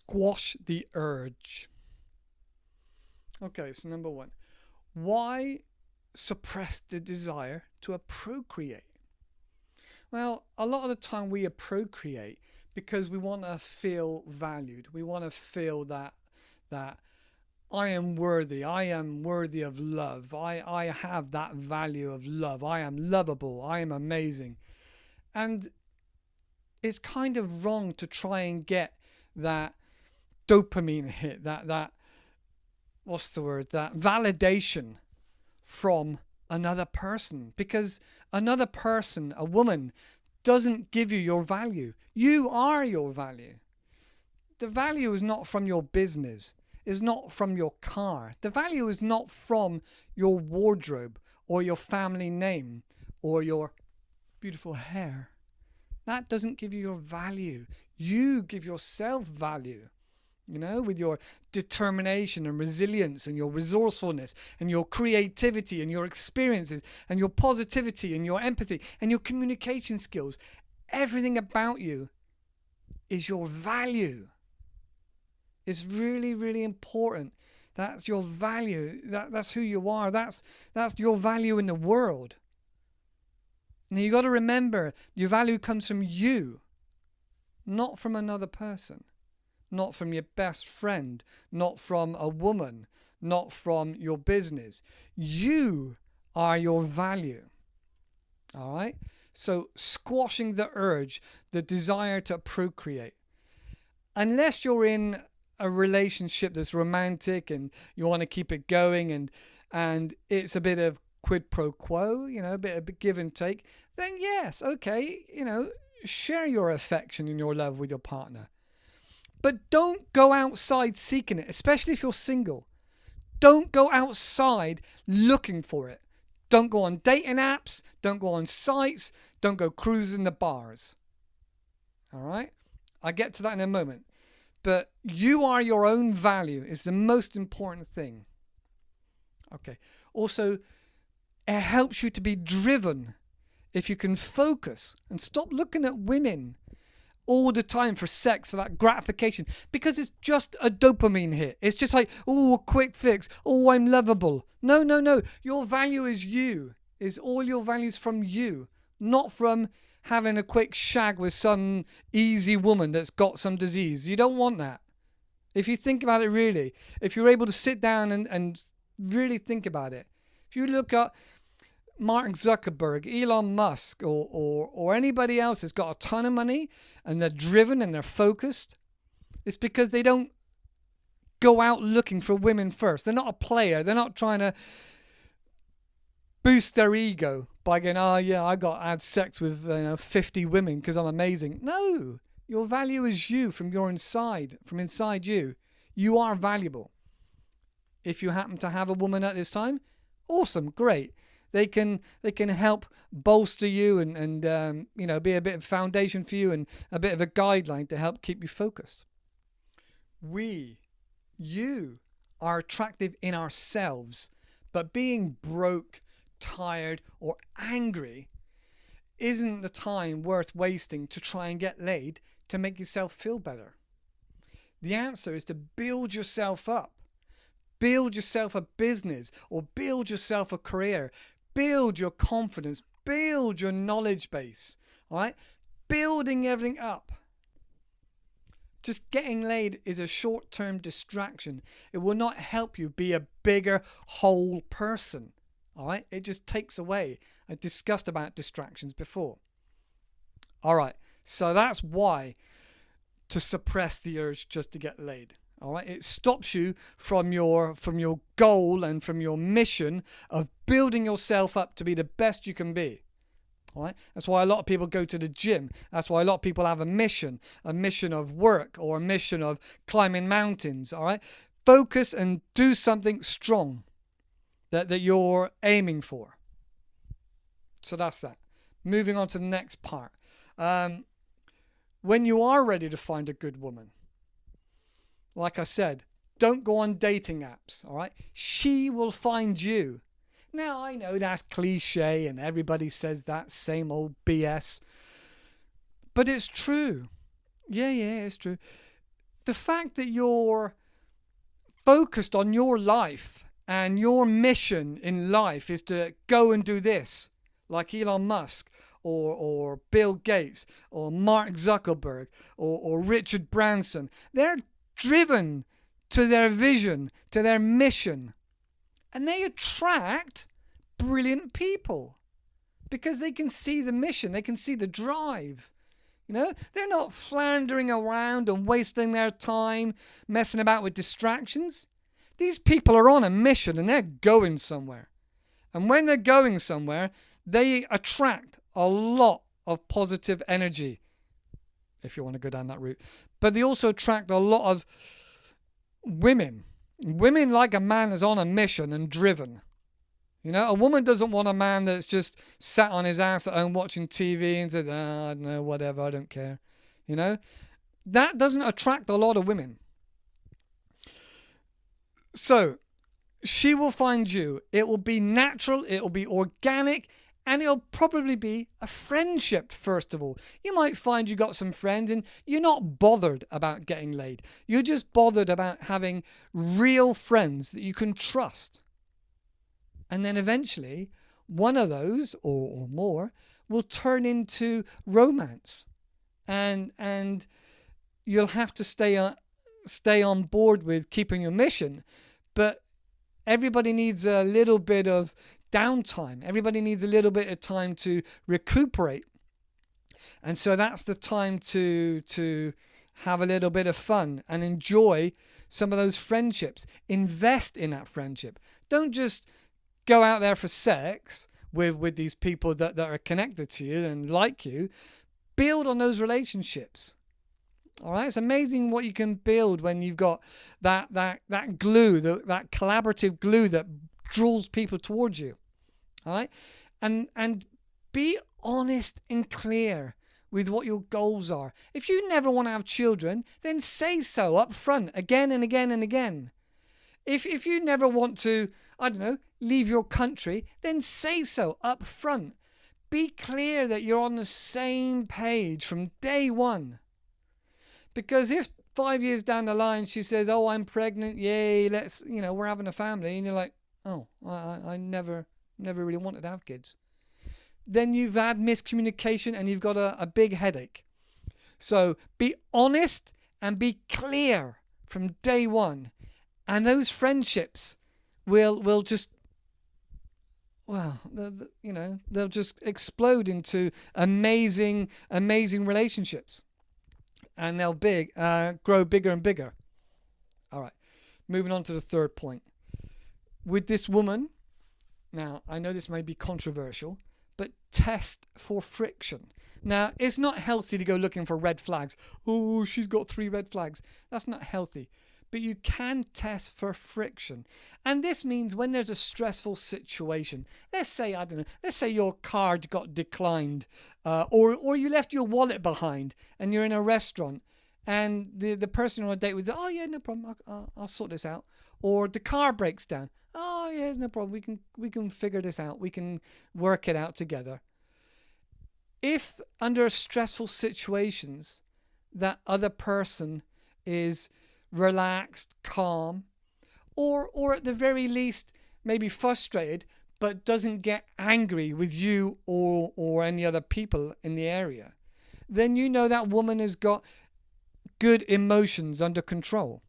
squash the urge. Okay, so number one, why suppress the desire to procreate? Well, a lot of the time we procreate because we want to feel valued. We want to feel that I am worthy. I am worthy of love. I have that value of love. I am lovable. I am amazing. And it's kind of wrong to try and get that dopamine hit, that what's the word, that validation from another person, because another person, a woman, doesn't give you your value. You are your value. The value is not from your business, is not from your car. The value is not from your wardrobe or your family name or your beautiful hair. That doesn't give you your value. You give yourself value, with your determination and resilience and your resourcefulness and your creativity and your experiences and your positivity and your empathy and your communication skills. Everything about you is your value. It's really, really important. That's your value. That's who you are. That's your value in the world. Now you got to remember, your value comes from you, not from another person, not from your best friend, not from a woman, not from your business. You are your value. All right? So squashing the urge, the desire to procreate. Unless you're in a relationship that's romantic and you want to keep it going and it's a bit of quid pro quo, a bit of give and take, then yes, okay, share your affection and your love with your partner. But don't go outside seeking it, especially if you're single. Don't go outside looking for it. Don't go on dating apps. Don't go on sites. Don't go cruising the bars. All right? I'll get to that in a moment. But you are your own value is the most important thing. Okay. Also, it helps you to be driven if you can focus and stop looking at women all the time for sex, for that gratification, because it's just a dopamine hit. It's just like, oh, a quick fix. Oh, I'm lovable. No. Your value is you. Is all your values from you, not from having a quick shag with some easy woman that's got some disease. You don't want that. If you think about it really, if you're able to sit down and really think about it, if you look at Mark Zuckerberg, Elon Musk, or anybody else that's got a ton of money and they're driven and they're focused, it's because they don't go out looking for women first. They're not a player. They're not trying to boost their ego by going, oh yeah, I got to have sex with 50 women because I'm amazing. No, your value is you from your inside, from inside you. You are valuable. If you happen to have a woman at this time, awesome, great. They can help bolster you and be a bit of foundation for you and a bit of a guideline to help keep you focused. You are attractive in ourselves, but being broke, tired, or angry isn't the time worth wasting to try and get laid to make yourself feel better. The answer is to build yourself up. Build yourself a business or build yourself a career. Build your confidence. Build your knowledge base. All right? Building everything up. Just getting laid is a short-term distraction. It will not help you be a bigger whole person. All right? It just takes away. I discussed about distractions before. All right. So that's why to suppress the urge just to get laid. All right, it stops you from your goal and from your mission of building yourself up to be the best you can be. All right, that's why a lot of people go to the gym. That's why a lot of people have a mission of work or a mission of climbing mountains. All right, focus and do something strong that you're aiming for. So that's that. Moving on to the next part. When you are ready to find a good woman, like I said, don't go on dating apps, all right? She will find you. Now, I know that's cliche and everybody says that same old BS, but it's true. Yeah, it's true. the fact that you're focused on your life and your mission in life is to go and do this, like Elon Musk or Bill Gates or Mark Zuckerberg or Richard Branson. They're driven to their vision, to their mission, and they attract brilliant people because they can see the mission, they can see the drive. You know, they're not floundering around and wasting their time messing about with distractions. These people are on a mission and they're going somewhere. And when they're going somewhere, they attract a lot of positive energy, if you want to go down that route. But they also attract a lot of women. Women like a man that's on a mission and driven. You know, a woman doesn't want a man that's just sat on his ass at home watching TV and said, I don't know, whatever, I don't care. You know, that doesn't attract a lot of women. So she will find you. It will be natural, it will be organic, and it'll probably be a friendship, first of all. You might find you got some friends and you're not bothered about getting laid. You're just bothered about having real friends that you can trust. And then eventually, one of those, or more, will turn into romance. And you'll have to stay on board with keeping your mission. But everybody needs a little bit of downtime. Everybody needs a little bit of time to recuperate. And so that's the time to have a little bit of fun and enjoy some of those friendships. Invest in that friendship. Don't just go out there for sex with these people that are connected to you and like you. Build on those relationships. All right, it's amazing what you can build when you've got that glue, that collaborative glue that draws people towards you. All right, and be honest and clear with what your goals are. If you never want to have children, then say so up front again and again and again. If you never want to, I don't know, leave your country, then say so up front. Be clear that you're on the same page from day one. Because if 5 years down the line she says, oh, I'm pregnant, yay, we're having a family, and you're like, oh, I never really wanted to have kids, then you've had miscommunication and you've got a big headache. So be honest and be clear from day one. And those friendships will just, they'll just explode into amazing relationships. And they'll grow bigger and bigger. All right, moving on to the third point. With this woman, now I know this may be controversial, but test for friction. Now, it's not healthy to go looking for red flags. Oh, she's got 3 red flags. That's not healthy. But you can test for friction. And this means when there's a stressful situation, let's say your card got declined, or you left your wallet behind and you're in a restaurant and the person on a date would say, oh yeah, no problem, I'll sort this out. Or the car breaks down. Oh yeah, no problem, we can figure this out. We can work it out together. If under stressful situations that other person is relaxed, calm, or at the very least maybe frustrated, but doesn't get angry with you or any other people in the area, then you know that woman has got good emotions under control.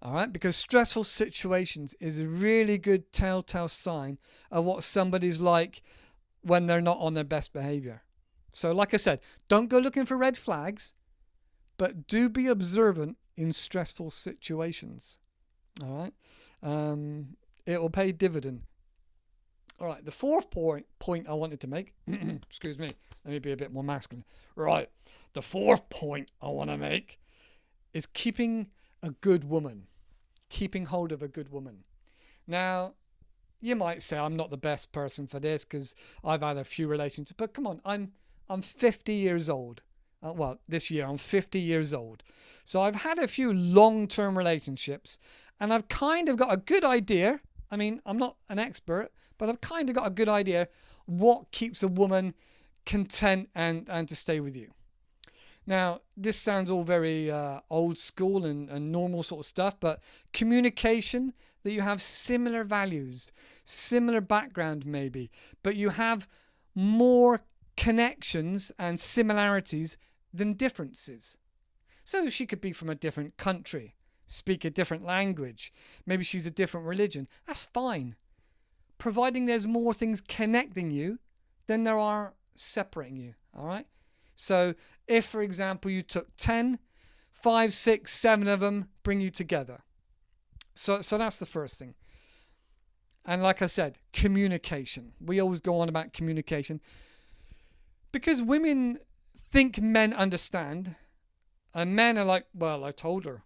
All right, because stressful situations is a really good telltale sign of what somebody's like when they're not on their best behavior. So like I said, don't go looking for red flags, but do be observant in stressful situations. All right, it will pay dividend. All right, the fourth point I wanted to make, excuse me, let me be a bit more masculine. Right, the fourth point I want to make is keeping a good woman, keeping hold of a good woman. Now, you might say I'm not the best person for this because I've had a few relationships, but come on, I'm 50 years old. This year I'm 50 years old. So I've had a few long-term relationships and I've kind of got a good idea. I mean, I'm not an expert, but I've kind of got a good idea what keeps a woman content and to stay with you. Now, this sounds all very old school and normal sort of stuff, but communication, that you have similar values, similar background maybe, but you have more connections and similarities than differences. So she could be from a different country, speak a different language, maybe she's a different religion. That's fine, providing there's more things connecting you than there are separating you. All right. So if, for example, you took 10, 5, 6, 7 of them bring you together. So that's the first thing. And like I said, communication. We always go on about communication because women think men understand, and men are like, well, I told her.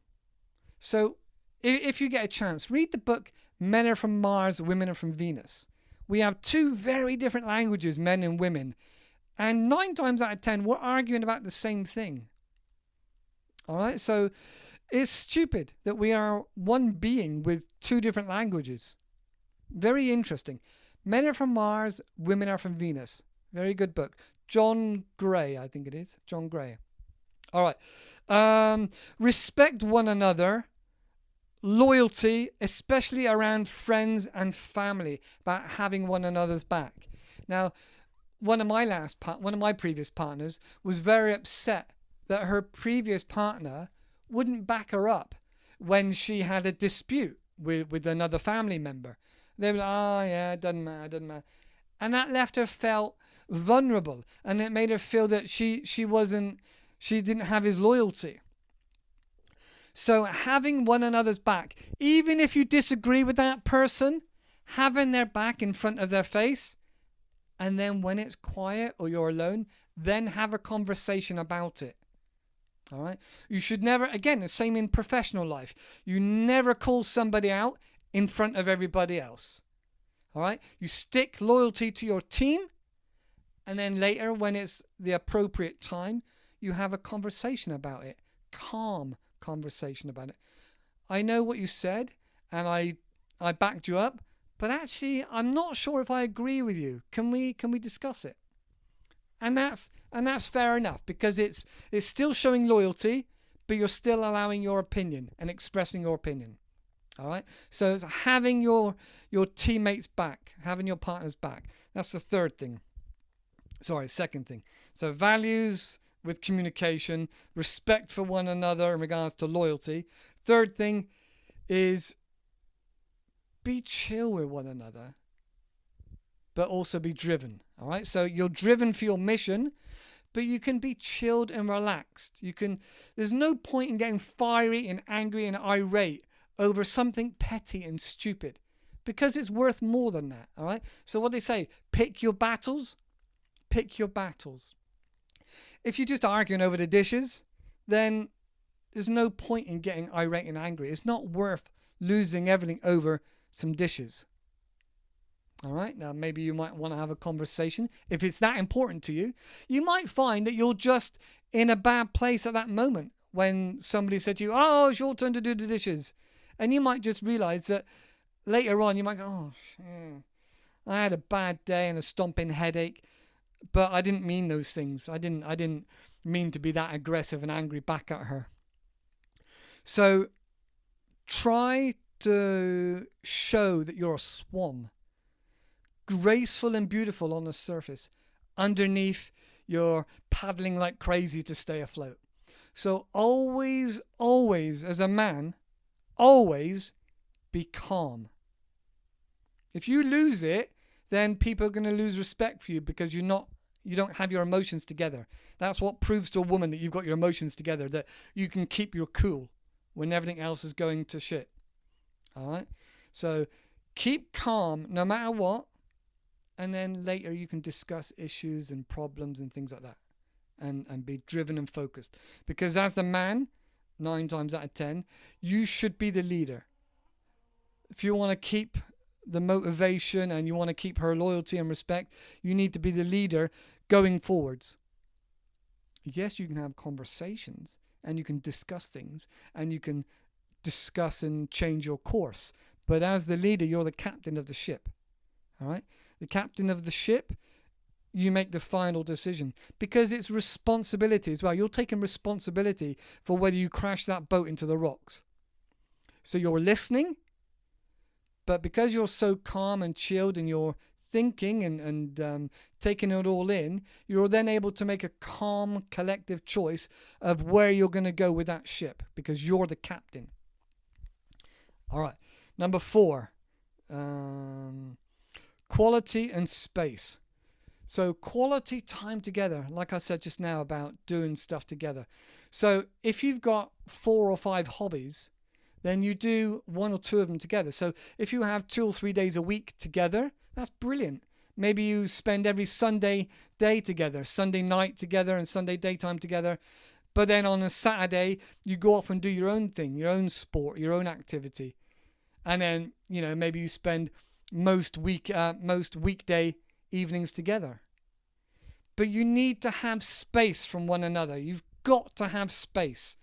So if you get a chance, read the book Men Are From Mars, Women Are From Venus. We have two very different languages, men and women. And 9 times out of 10, we're arguing about the same thing. All right? So it's stupid that we are one being with two different languages. Very interesting. Men Are From Mars, Women Are From Venus. Very good book. John Gray, I think it is. John Gray. All right. Respect one another. Loyalty, especially around friends and family, about having one another's back. Now, one of my previous partners was very upset that her previous partner wouldn't back her up when she had a dispute with another family member. They were like, oh yeah, it doesn't matter. And that left her felt vulnerable, and it made her feel that she didn't have his loyalty. So having one another's back, even if you disagree with that person, having their back in front of their face, and then when it's quiet or you're alone, then have a conversation about it. All right? You should never, again, the same in professional life. You never call somebody out in front of everybody else. All right? You stick loyalty to your team, and then later, when it's the appropriate time, you have a conversation about it. Calm conversation about it. I know what you said, and I backed you up, but actually I'm not sure if I agree with you. Can we discuss it? And that's fair enough, because it's still showing loyalty, but you're still allowing your opinion and expressing your opinion. All right? So it's having your teammates back, having your partners back. That's the second thing. So values with communication, respect for one another in regards to loyalty. Third thing is be chill with one another, but also be driven. All right. So you're driven for your mission, but you can be chilled and relaxed. There's no point in getting fiery and angry and irate over something petty and stupid, because it's worth more than that. All right. So what they say, pick your battles. Pick your battles. If you're just arguing over the dishes, then there's no point in getting irate and angry. It's not worth losing everything over some dishes. All right. Now, maybe you might want to have a conversation. If it's that important to you, you might find that you're just in a bad place at that moment when somebody said to you, oh, it's your turn to do the dishes. And you might just realize that later on, you might go, I had a bad day and a stomping headache. But I didn't mean those things. I didn't mean to be that aggressive and angry back at her. So try to show that you're a swan. Graceful and beautiful on the surface. Underneath, you're paddling like crazy to stay afloat. So always, as a man, always be calm. If you lose it, then people are going to lose respect for you, because you don't have your emotions together. That's what proves to a woman that you've got your emotions together, that you can keep your cool when everything else is going to shit. All right? So keep calm no matter what, and then later you can discuss issues and problems and things like that, and be driven and focused. Because as the man, 9 times out of 10, you should be the leader. If you want to keep the motivation and you want to keep her loyalty and respect, you need to be the leader going forwards. Yes, you can have conversations and you can discuss things and you can discuss and change your course, but as the leader, you're the captain of the ship. All right? The captain of the ship you make the final decision, because it's responsibility as well. You're taking responsibility for whether you crash that boat into the rocks. So you're listening, but because you're so calm and chilled and you're thinking and taking it all in, you're then able to make a calm, collective choice of where you're going to go with that ship, because you're the captain. All right. Number 4, quality and space. So quality time together, like I said just now about doing stuff together. So if you've got 4 or 5 hobbies, then you do 1 or 2 of them together. So if you have 2 or 3 days a week together, that's brilliant. Maybe you spend every Sunday day together, Sunday night together and Sunday daytime together. But then on a Saturday, you go off and do your own thing, your own sport, your own activity. And then, maybe you spend most weekday evenings together. But you need to have space from one another. You've got to have space.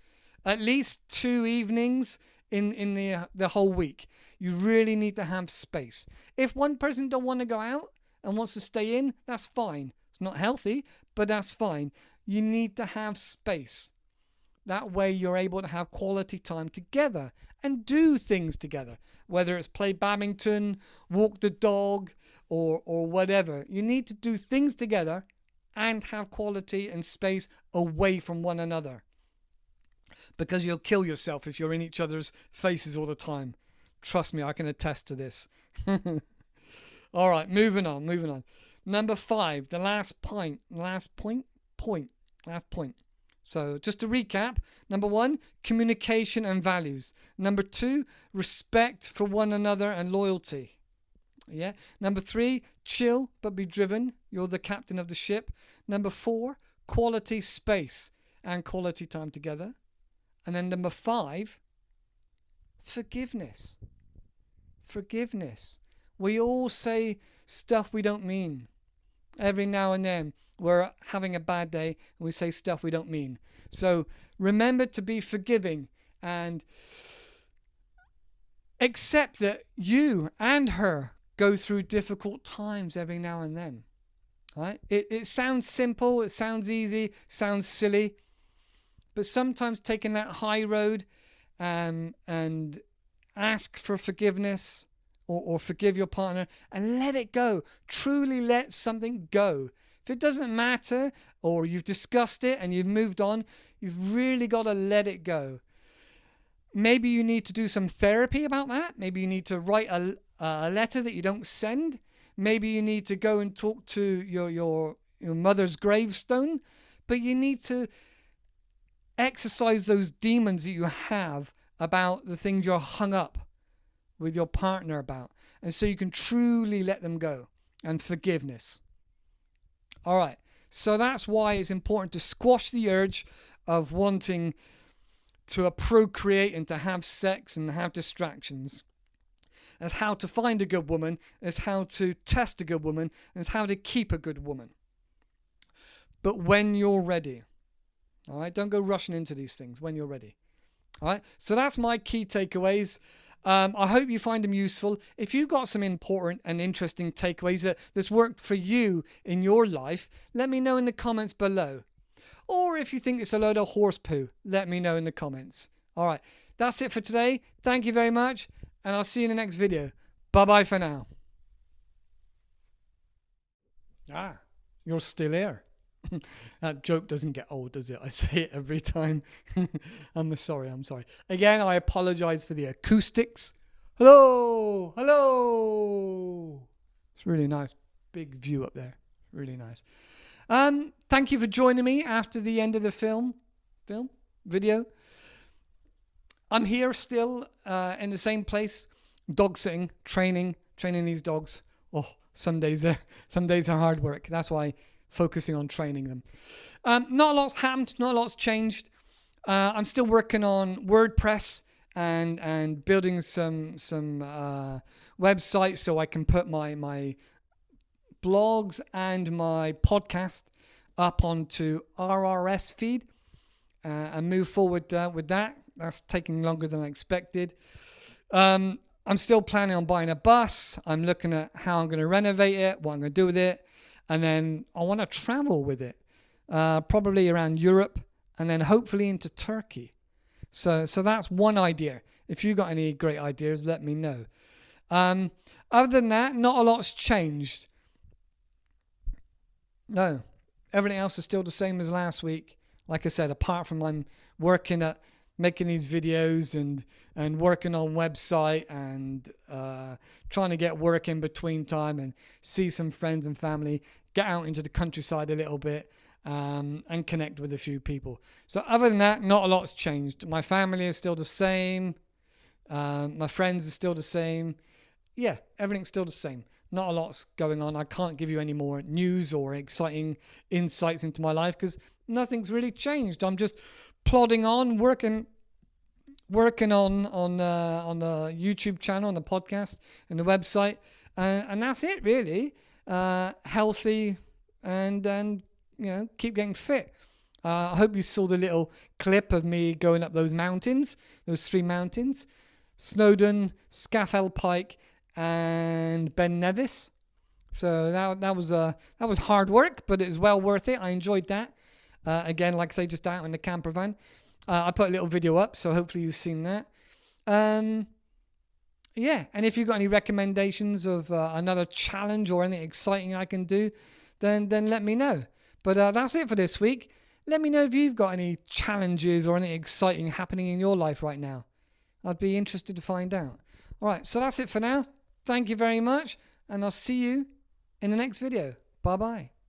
At least 2 evenings in the whole week. You really need to have space. If one person don't want to go out and wants to stay in, that's fine. It's not healthy, but that's fine. You need to have space. That way you're able to have quality time together and do things together, whether it's play badminton, walk the dog, or whatever. You need to do things together and have quality and space away from one another, because you'll kill yourself if you're in each other's faces all the time. Trust me, I can attest to this. All right, moving on. Number 5, the last point. So just to recap, number 1, communication and values. Number 2, respect for one another and loyalty. Yeah. Number 3, chill but be driven. You're the captain of the ship. Number 4, quality space and quality time together. And then number 5, forgiveness. Forgiveness. We all say stuff we don't mean. Every now and then we're having a bad day and we say stuff we don't mean. So remember to be forgiving and accept that you and her go through difficult times every now and then. Right? It sounds simple, it sounds easy, sounds silly, but sometimes taking that high road and ask for forgiveness or forgive your partner and let it go. Truly let something go. If it doesn't matter or you've discussed it and you've moved on, you've really got to let it go. Maybe you need to do some therapy about that. Maybe you need to write a letter that you don't send. Maybe you need to go and talk to your mother's gravestone. But you need to exercise those demons that you have about the things you're hung up with your partner about. And so you can truly let them go. And forgiveness. All right. So that's why it's important to squash the urge of wanting to procreate and to have sex and have distractions. As how to find a good woman, as how to test a good woman, as how to keep a good woman. But when you're ready. All right, don't go rushing into these things when you're ready. All right, so that's my key takeaways. I hope you find them useful. If you've got some important and interesting takeaways that's worked for you in your life, let me know in the comments below. Or if you think it's a load of horse poo, let me know in the comments. All right, that's it for today. Thank you very much, and I'll see you in the next video. Bye-bye for now. You're still here. That joke doesn't get old, does it? I say it every time. I'm sorry. Again, I apologize for the acoustics. Hello. It's really nice. Big view up there. Really nice. Thank you for joining me after the end of the video. I'm here still in the same place, dog sitting, training these dogs. Oh, some days are hard work. That's why focusing on training them. Not a lot's happened. Not a lot's changed. I'm still working on WordPress and building some websites so I can put my blogs and my podcast up onto RRS feed and move forward with that. That's taking longer than I expected. I'm still planning on buying a bus. I'm looking at how I'm going to renovate it, what I'm going to do with it. and then I want to travel with it, probably around Europe, and then hopefully into Turkey. So that's one idea. If you got any great ideas, let me know. Other than that, not a lot's changed. No, everything else is still the same as last week. Like I said, apart from I'm working at making these videos and working on website and trying to get work in between time and see some friends and family, get out into the countryside a little bit, and connect with a few people. So other than that, not a lot's changed. My family is still the same. My friends are still the same. Yeah, everything's still the same. Not a lot's going on. I can't give you any more news or exciting insights into my life because nothing's really changed. I'm just plodding on, working on the YouTube channel, on the podcast, and the website, and that's it really. Healthy and keep getting fit. I hope you saw the little clip of me going up those mountains, those 3 mountains: Snowdon, Scafell Pike, and Ben Nevis. So that was hard work, but it was well worth it. I enjoyed that. Again, like I say, just out in the camper van. I put a little video up, so hopefully you've seen that. Yeah, and if you've got any recommendations of another challenge or anything exciting I can do, then let me know. But that's it for this week. Let me know if you've got any challenges or anything exciting happening in your life right now. I'd be interested to find out. All right, so that's it for now. Thank you very much, and I'll see you in the next video. Bye-bye.